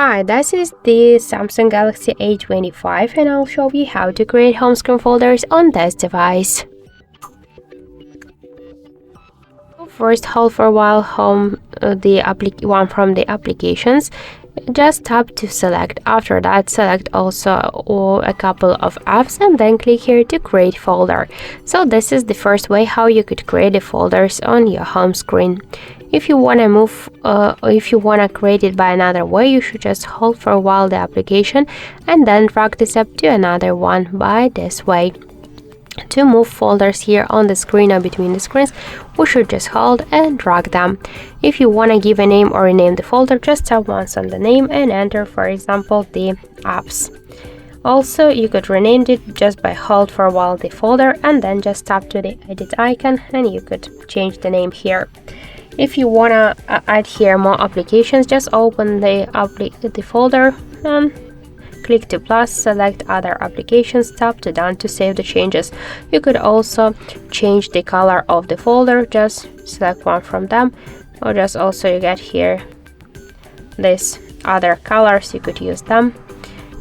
Hi, this is the Samsung Galaxy A25 and I'll show you how to create home screen folders on this device. First, hold for a while home one from the applications. Just tap to select. After that, select also a couple of apps and then click here to create folder. So this is the first way how you could create the folders on your home screen. If you want to create it by another way, you should just hold for a while the application and then drag this up to another one by this way. To move folders here on the screen or between the screens, we should just hold and drag them. If you want to give a name or rename the folder, just tap once on the name and enter, for example, the apps. Also, you could rename it just by hold for a while the folder and then just tap to the edit icon and you could change the name here. If you want to add here more applications, just open the folder and click to plus, select other applications, tap to done to save the changes. You could also change the color of the folder, just select one from them, or just also you get here this other colors, you could use them.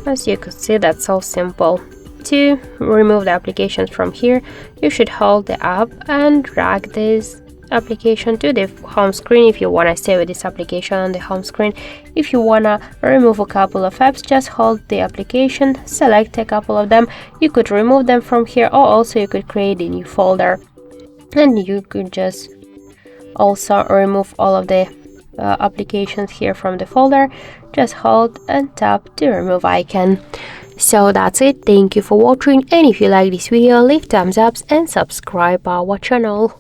As you could see, that's so simple. To remove the applications from here, you should hold the app and drag this application to the home screen if you want to stay with this application on the home screen. If you want to remove a couple of apps, just hold the application, select a couple of them. You could remove them from here, or also you could create a new folder and you could just also remove all of the applications here from the folder. Just hold and tap the remove icon. So that's it. Thank you for watching, and if you like this video, leave thumbs up and subscribe our channel.